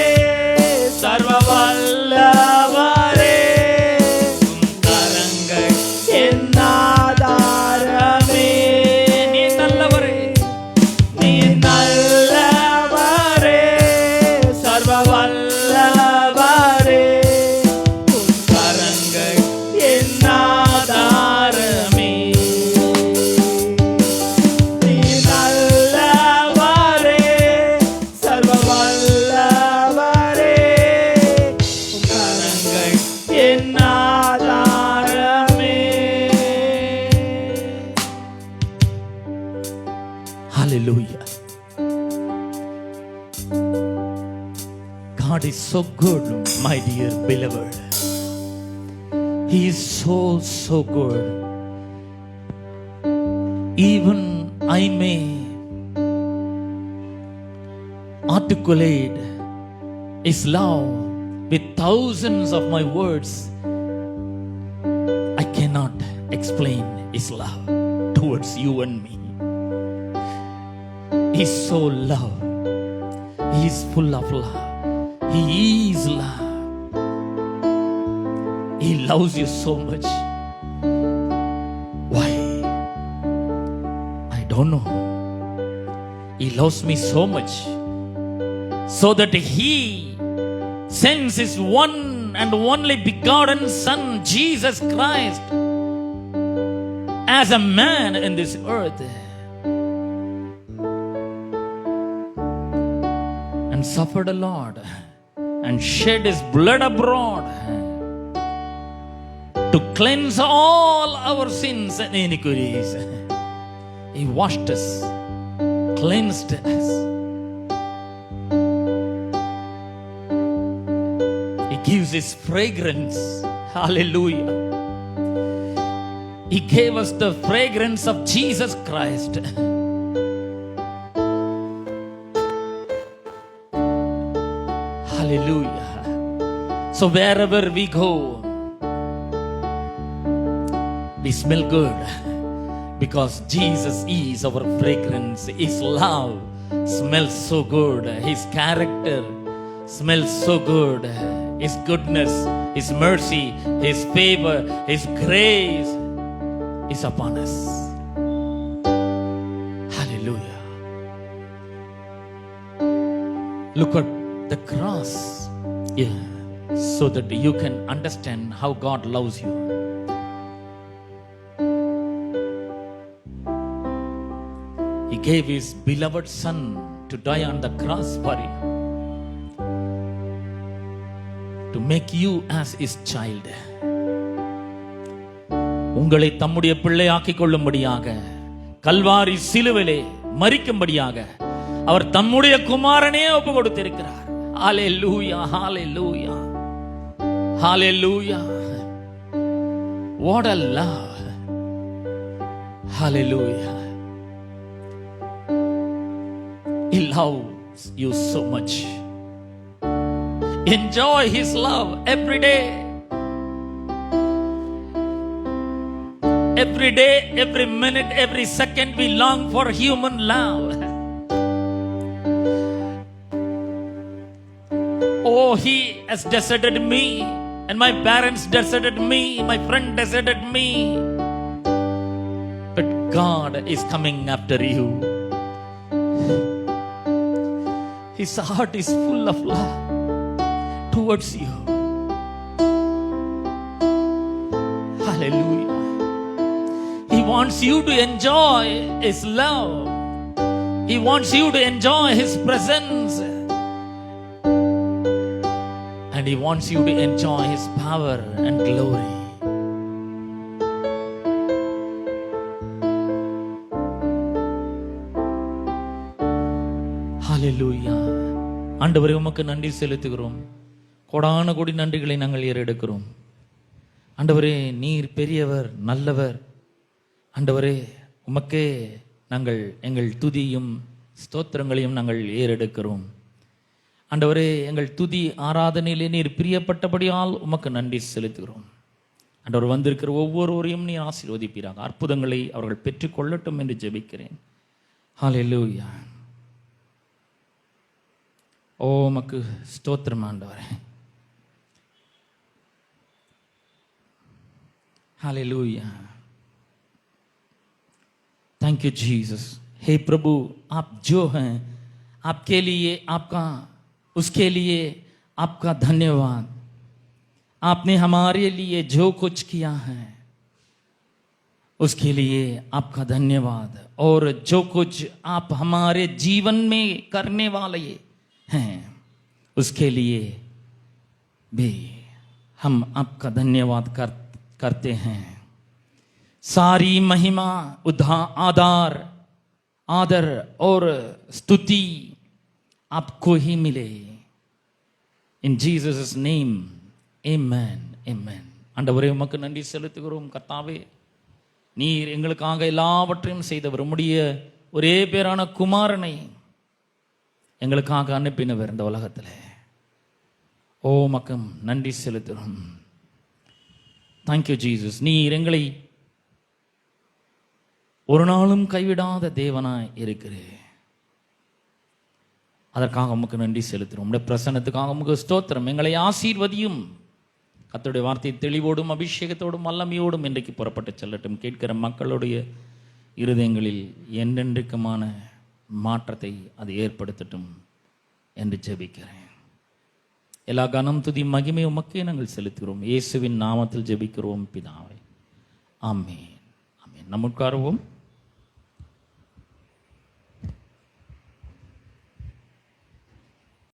சர்வ வல்லவரே, உம் கரங்கள் என் ஆதாரமே. நீ நல்லவரே, நீ நல்லவரே, சர்வ வல்லவரே, உம் கரங்கள் என் ஆதாரமே. நீ நல்லவரே, சர்வ வல்லவரே, உம் கரங்கள் என் ஆதாரமே. Hallelujah. God is so good, my dear beloved. He is so, so good. Even I may articulate His love with thousands of my words, I cannot explain His love towards you and me. He is so love. He is full of love. He is love. He loves you so much. Why? I don't know. He loves me so much, so that He sends His one and only begotten Son, Jesus Christ, as a man in this earth, and suffered a lot and shed His blood abroad to cleanse all our sins and iniquities. He washed us, cleansed us. He gives His fragrance. Hallelujah. He gave us the fragrance of Jesus Christ. Hallelujah. So wherever we go, we smell good, because Jesus is our fragrance. His love smells so good. His character smells so good. His goodness, His mercy, His favor, His grace is upon us. Hallelujah. Look at the cross, yeah, so that you can understand how God loves you. He gave His beloved Son to die on the cross for you, to make you as His child. உங்களை தம்முடைய பிள்ளையாக்கிக் கொள்ளும்படியாக கல்வாரி சிலுவிலே மரிக்கும்படியாக அவர் தம்முடைய குமாரனே ஒப்பு கொடுத்திருக்கிறார். ஹalleluya, hallelujah, hallelujah. What a love. Hallelujah. He loves you so much. Enjoy His love every day. Every day, every minute, every second we long for human love. Oh, He has deserted me, and my parents deserted me, my friend deserted me. But God is coming after you. His heart is full of love towards you. Hallelujah. He wants you to enjoy His love. He wants you to enjoy His presence. And He wants you to enjoy His power and glory. Hallelujah. ஆண்டவரே உமக்கு நன்றி செலுத்துகிறோம். கோடான கோடி நன்றிகளை நாங்கள் ஏறெடுக்கிறோம். ஆண்டவரே நீர் பெரியவர், நல்லவர். ஆண்டவரே உமக்கே நாங்கள் எங்கள் துதியும் ஸ்தோத்திரங்களையும் நாங்கள் ஏறெடுக்கிறோம். ஆண்டவரே எங்கள் துதி ஆராதனையிலே நீர் பிரியப்பட்டபடியால் உமக்கு நன்றி செலுத்துகிறோம். ஆண்டவர் வந்திருக்கிற ஒவ்வொருவரையும் நீர் ஆசீர்வதிப்பீராக. அற்புதங்களை அவர்கள் பெற்றுக்கொள்ளட்டும் என்று ஜெபிக்கிறேன். ஹல்லேலூயா. ஓ உமக்கு ஸ்தோத்திரம் ஆண்டவரே. हालेलुया. Thank you Jesus. हे प्रभु, आप जो हैं आपके लिए आपका, उसके लिए आपका धन्यवाद. आपने हमारे लिए जो कुछ किया है उसके लिए आपका धन्यवाद. और जो कुछ आप हमारे जीवन में करने वाले हैं उसके लिए भी हम आपका धन्यवाद करते हैं. सारी महिमा, आदर और स्तुति आपको ही मिले. In Jesus' name, amen, amen. ஆண்டவரே உமக்கு நன்றி செலுத்துகிறோம். கர்த்தாவே நீர் எங்களுக்காக எல்லாவற்றையும் செய்தவர். உம்முடைய ஒரே பேரான குமாரனை எங்களுக்காக அனுப்பினவர் இந்த உலகத்தில். ஓ உமக்கு நன்றி செலுத்துகிறோம். Thank you Jesus. நீர் எங்களை ஒரு நாளும் கைவிடாத தேவனாய் இருக்கிறீர். அதற்காக உமக்கு நன்றி செலுத்துகிறோம். உம்முடைய பிரசன்னத்துக்காக உமக்கு ஸ்தோத்திரம். எங்களை ஆசீர்வதியும். கர்த்தருடைய வார்த்தை தெளிவோடும் அபிஷேகத்தோடும் வல்லமையோடும் இன்றைக்கு புறப்பட்டு செல்லட்டும். கேட்கிற மக்களுடைய இருதயங்களில் என்றென்றைக்குமான மாற்றத்தை அது ஏற்படுத்தட்டும் என்று ஜெபிக்கிறேன். எல்லா கனம் துதி மகிமை உமக்கே நாங்கள் செலுத்துகிறோம். இயேசுவின் நாமத்தில் ஜெபிக்கிறோம் பிதாவே. ஆமென், ஆமென். நம்ம உட்காருவோம்.